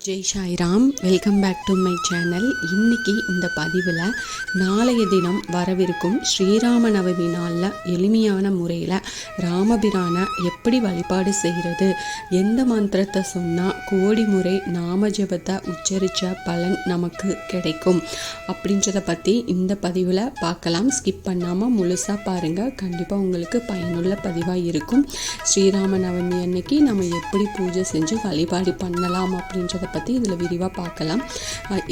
Jai Sairam. Welcome back to my channel. இன்றைக்கி இந்த பதிவில் நாளைய தினம் வரவிருக்கும் ஸ்ரீராம நவமி நாளில் எளிமையான முறையில் ராமபிரானை எப்படி வழிபாடு செய்கிறது, எந்த மந்திரத்தை சொன்னால் கோடி முறை நாம ஜபத்தை உச்சரித்த பலன் நமக்கு கிடைக்கும் அப்படின்றத பற்றி இந்த பதிவில் பார்க்கலாம். ஸ்கிப் பண்ணாமல் முழுசாக பாருங்கள், கண்டிப்பாக உங்களுக்கு பயனுள்ள பதிவாக இருக்கும். ஸ்ரீராம நவமி அன்னைக்கு நம்ம எப்படி பூஜை செஞ்சு வழிபாடு பண்ணலாம் அப்படின்றத பற்றி இதில் விரிவாக பார்க்கலாம்.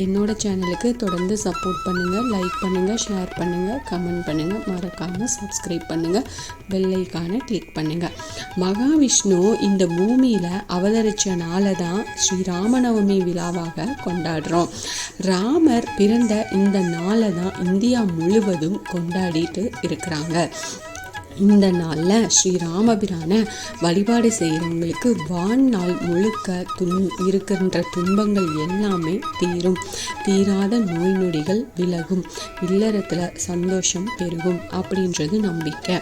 என்னோட சேனலுக்கு தொடர்ந்து சப்போர்ட் பண்ணுங்கள், லைக் பண்ணுங்கள், ஷேர் பண்ணுங்கள், கமெண்ட் பண்ணுங்கள், மறக்காமல் சப்ஸ்கிரைப் பண்ணுங்கள், பெல் ஐகானை கிளிக் பண்ணுங்கள். மகாவிஷ்ணு இந்த பூமியில் அவதரித்த நாளை தான் ஸ்ரீராமநவமி விழாவாக கொண்டாடுறோம். ராமர் பிறந்த இந்த நாளை தான் இந்தியா முழுவதும் கொண்டாடிட்டு இருக்கிறாங்க. இந்த நாளில் ஸ்ரீராமபிரானை வழிபாடு செய்கிறவங்களுக்கு வாழ்நாள் முழுக்க இருக்கின்ற துன்பங்கள் எல்லாமே தீரும், தீராத நோய் நொடிகள் விலகும், இல்லறத்தில் சந்தோஷம் பெருகும் அப்படின்றது நம்பிக்கை.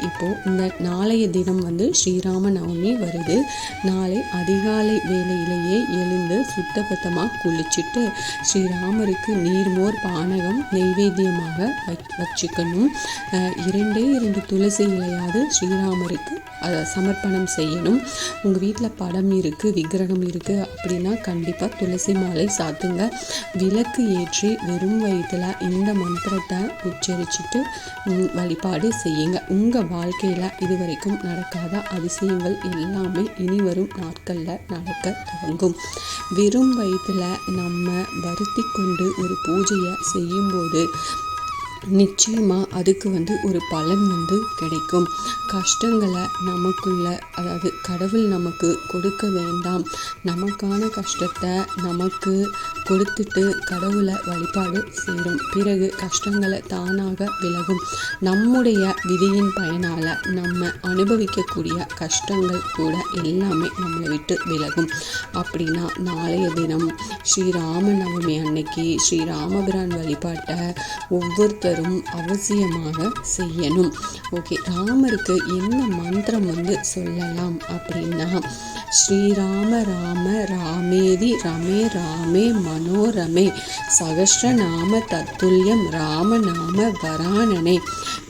இப்போது இந்த நாளைய தினம் ஸ்ரீராம நவமி வருது. நாளை அதிகாலை வேளையிலேயே எழுந்து சுத்தபத்தமாக குளிச்சுட்டு ஸ்ரீராமருக்கு நீர்மோர் பானகம் நெய்வேத்தியமாக வச்சுக்கணும். இரண்டு துளசி இலையாவது ஸ்ரீராமருக்கு சமர்ப்பணம் செய்யணும். உங்கள் வீட்டில் படம் இருக்குது, விக்கிரகம் இருக்குது அப்படின்னா கண்டிப்பாக துளசி மாலை சாத்துங்க. விளக்கு ஏற்றி வெறும் வயிற்றில் இந்த மந்திரத்தை உச்சரிச்சுட்டு வழிபாடு செய்யுங்க. உங்கள் வாழ்க்கையில் இதுவரைக்கும் நடக்காத அதிசயங்கள் எல்லாமே இனி வரும் நாட்களில் நடக்க துவங்கும். வெறும் வயிற்றில் நம்ம வருத்தி கொண்டு ஒரு பூஜையை செய்யும்போது நிச்சயமாக அதுக்கு ஒரு பலன் கிடைக்கும். கஷ்டங்களை நமக்குள்ள, அதாவது கடவுள் நமக்கு கொடுக்க வேண்டாம், நமக்கான கஷ்டத்தை நமக்கு கொடுத்துட்டு கடவுளை வழிபாடு செய்கிறோம். பிறகு கஷ்டங்களை தானாக விலகும். நம்முடைய விதியின் பயனால் நம்ம அனுபவிக்கக்கூடிய கஷ்டங்கள் கூட எல்லாமே நம்மளை விட்டு விலகும். அப்படின்னா நாளைய தினம் ஸ்ரீராம நவமி அன்னைக்கு ஸ்ரீராமபிரான் வழிபாட்டை ஒவ்வொருத்தரும் அவசியமாக செய்யணும். ஓகே, ராமருக்கு என்ன மந்திரம் சொல்லலாம் அப்படின்னா, ஸ்ரீராம ராம ராமேதி ரமே ராமே மனோரமே சகஸ்ரநாம தத்துல்யம் ராமநாம வரானனே.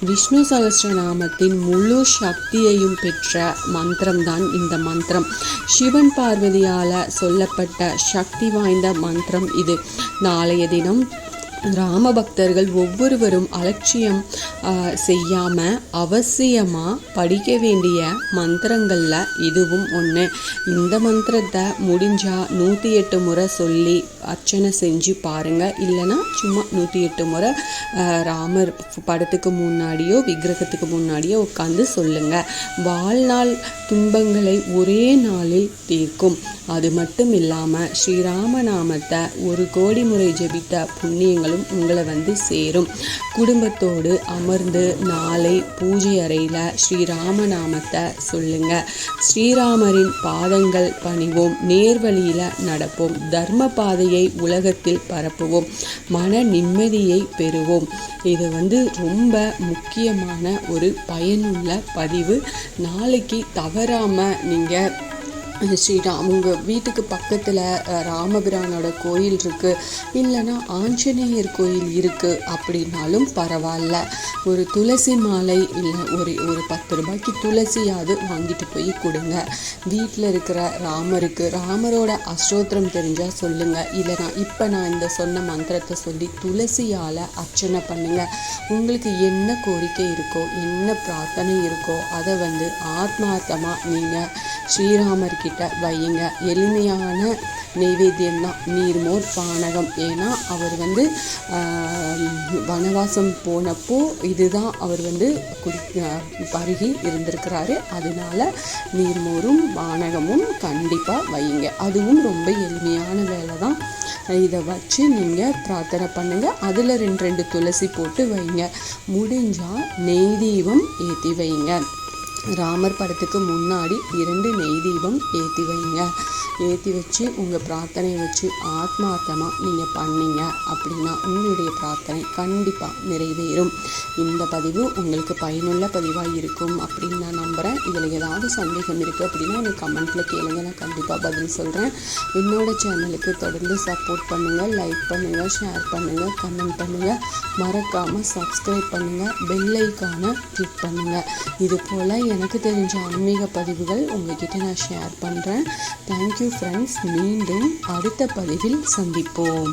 விஷ்ணு சகஸ்ரநாமத்தின் முழு சக்தியையும் பெற்ற மந்திரம்தான் இந்த மந்திரம். சிவன் பார்வதியால் சொல்லப்பட்ட சக்தி வாய்ந்த மந்திரம் இது. நாளைய தினம் ராம பக்தர்கள் ஒவ்வொருவரும் அலட்சியம் செய்யாமல் அவசியமாக படிக்க வேண்டிய மந்திரங்களில் இதுவும் ஒன்று. இந்த மந்திரத்தை முடிஞ்சால் 108 முறை சொல்லி அர்ச்சனை செஞ்சு பாருங்கள். இல்லைனா சும்மா 108 முறை ராமர் படத்துக்கு முன்னாடியோ விக்கிரகத்துக்கு முன்னாடியோ உட்காந்து சொல்லுங்கள். வாழ்நாள் துன்பங்களை ஒரே நாளில் தீர்க்கும். அது மட்டும் இல்லாமல் ஸ்ரீராம நாமத்தை 1 கோடி முறை ஜெபித்த புண்ணியங்களும் உங்களை சேரும். குடும்பத்தோடு அமர்ந்து நாளை பூஜை அறையில் ஸ்ரீராம நாமத்தை சொல்லுங்க. ஸ்ரீராமரின் பாதங்கள் பணிவோம், நேர்வழியில் நடப்போம், தர்ம பாதையை உலகத்தில் பரப்புவோம், மன நிம்மதியை பெறுவோம். இது ரொம்ப முக்கியமான ஒரு பயனுள்ள பதிவு. நாளைக்கு தவறாமல் நீங்கள் உங்கள் வீட்டுக்கு பக்கத்தில் ராமபிரானோட கோயில் இருக்குது, இல்லைன்னா ஆஞ்சநேயர் கோயில் இருக்குது அப்படின்னாலும் பரவாயில்ல, ஒரு துளசி மாலை இல்லை ஒரு 10 ரூபாய்க்கு துளசியாவது வாங்கிட்டு போய் கொடுங்க. வீட்டில் இருக்கிற ராமரோட அஷ்டோத்திரம் தெரிஞ்சால் சொல்லுங்கள். இல்லைனா இப்போ நான் இந்த சொன்ன மந்திரத்தை சொல்லி துளசியால் அர்ச்சனை பண்ணுங்கள். உங்களுக்கு என்ன கோரிக்கை இருக்கோ, என்ன பிரார்த்தனை இருக்கோ அதை ஆத்மார்த்தமாக நீங்கள் ஸ்ரீராமருக்கு கிட்ட வையுங்க. எளிமையான நெய்வேத்தியம் தான், நீர்மோர் பானகம். ஏன்னா அவர் வனவாசம் போனப்போ இதுதான் அவர் பருகி இருந்திருக்கிறாரு. அதனால நீர்மோரும் பானகமும் கண்டிப்பாக வையுங்க. அதுவும் ரொம்ப எளிமையான வேலை தான். இதை வச்சு நீங்கள் பிரார்த்தனை பண்ணுங்கள். அதில் 2 துளசி போட்டு வைங்க. முடிஞ்சால் நெய் தீபம் ஏற்றி வைங்க. ராமர் படத்துக்கு முன்னாடி 2 நெய் தீபம் ஏற்றி வைங்க. ஏற்றி வச்சு உங்கள் பிரார்த்தனையை வச்சு ஆத்மார்த்தமாக நீங்கள் பண்ணீங்க அப்படின்னா உங்களுடைய பிரார்த்தனை கண்டிப்பாக நிறைவேறும். இந்த பதிவு உங்களுக்கு பயனுள்ள பதிவாக இருக்கும் அப்படின்னு நான் நம்புகிறேன். இதில் ஏதாவது சந்தேகம் இருக்குது அப்படின்னா எனக்கு கமெண்ட்டில் கேளுங்க, நான் கண்டிப்பாக பதில் சொல்கிறேன். என்னோட சேனலுக்கு தொடர்ந்து சப்போர்ட் பண்ணுங்கள், லைக் பண்ணுங்கள், ஷேர் பண்ணுங்கள், கமெண்ட் பண்ணுங்கள், மறக்காமல் சப்ஸ்கிரைப் பண்ணுங்கள், பெல் ஐக்கானை கிளிக் பண்ணுங்கள். இது போல் எனக்கு தெரிஞ்ச ஆன்மீக பதிவுகள் உங்ககிட்ட நான் ஷேர் பண்ணுறேன். Thank you friends. மீண்டும் அடுத்த பதிவில் சந்திப்போம்.